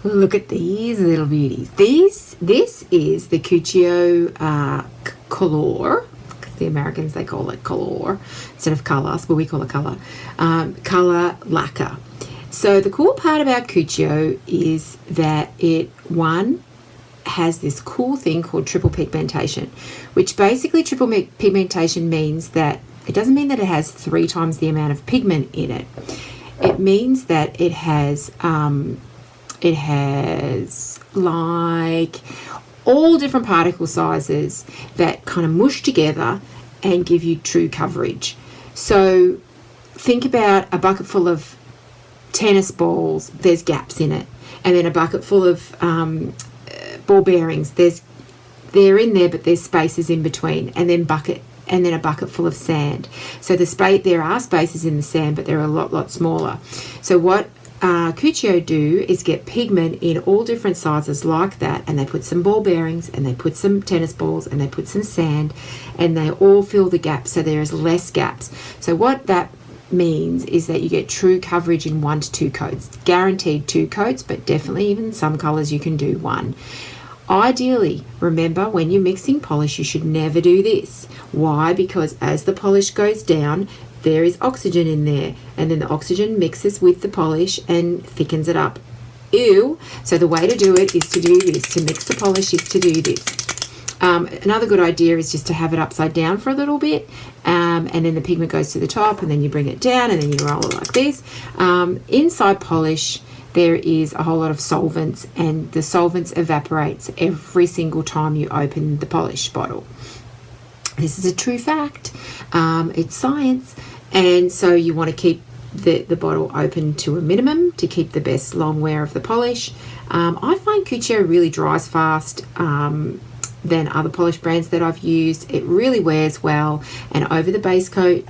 Look at these little beauties. This is the Cuccio Colour. The Americans, they call it Colour instead of colour, but we call it colour. Colour lacquer. So the cool part about Cuccio is that it, one, has this cool thing called triple pigmentation, which basically triple pigmentation means that it doesn't mean that it has 3 times the amount of pigment in it. It means that it has like all different particle sizes that kind of mush together and give you true coverage. So think about a bucket full of tennis balls, there's gaps in it. And then a bucket full of ball bearings, they're in there, but there's spaces in between. And then a bucket full of sand. So there are spaces in the sand, but they're a lot smaller. So what Cuccio do is get pigment in all different sizes like that, and they put some ball bearings, and they put some tennis balls, and they put some sand, and they all fill the gaps, so there is less gaps. So what that means is that you get true coverage in 1 to 2 coats. Guaranteed 2 coats, but definitely even some colors you can do 1. Ideally, remember, when you're mixing polish, you should never do this. Why? Because as the polish goes down, there is oxygen in there, and then the oxygen mixes with the polish and thickens it up. Ew. So the way to do it is to do this. To mix the polish is to do this. Another good idea is just to have it upside down for a little bit, and then the pigment goes to the top, and then you bring it down, and then you roll it like this. Inside polish, there is a whole lot of solvents, and the solvents evaporates every single time you open the polish bottle. This is a true fact. It's science. And so you want to keep the bottle open to a minimum to keep the best long wear of the polish. I find Cuccio really dries fast than other polish brands that I've used. It really wears well. And over the base coat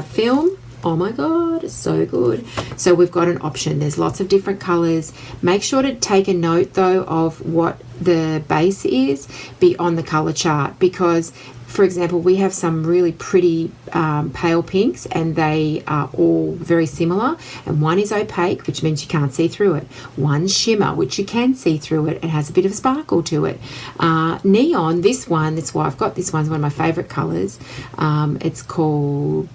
film, oh my God, it's so good. So we've got an option. There's lots of different colors. Make sure to take a note though of what the base is, be on the color chart, because for example, we have some really pretty pale pinks, and they are all very similar. And one is opaque, which means you can't see through it. One's shimmer, which you can see through it and has a bit of sparkle to it. Neon, this one, that's why I've got this one, it's one of my favorite colors. It's called,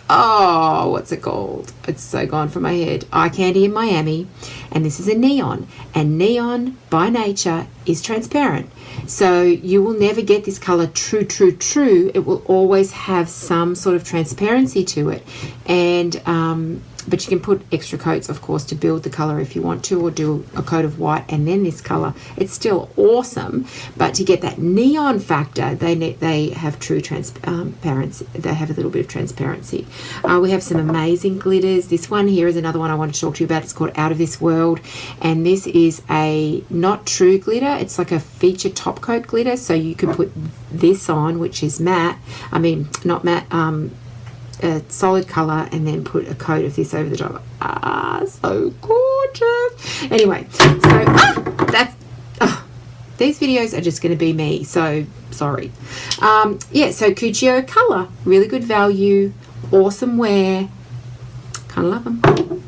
oh, what's it called? It's so gone from my head. Eye Candy in Miami. And this is a neon. And neon, by nature, is transparent. So you will never get this color true. It will always have some sort of transparency to it. And but you can put extra coats, of course, to build the color if you want to, or do a coat of white and then this color. It's still awesome, but to get that neon factor, they have true transparency. They have a little bit of transparency. We have some amazing glitters. This one here is another one I want to talk to you about. It's called Out of This World, and this is a not true glitter. It's like a feature top coat glitter, so you can put this on, which is matte. I mean, not matte. A solid color, and then put a coat of this over the top. So gorgeous. Anyway, so these videos are just going to be me, so sorry. Yeah, so Cuccio Colour, really good value, awesome wear, kind of love them.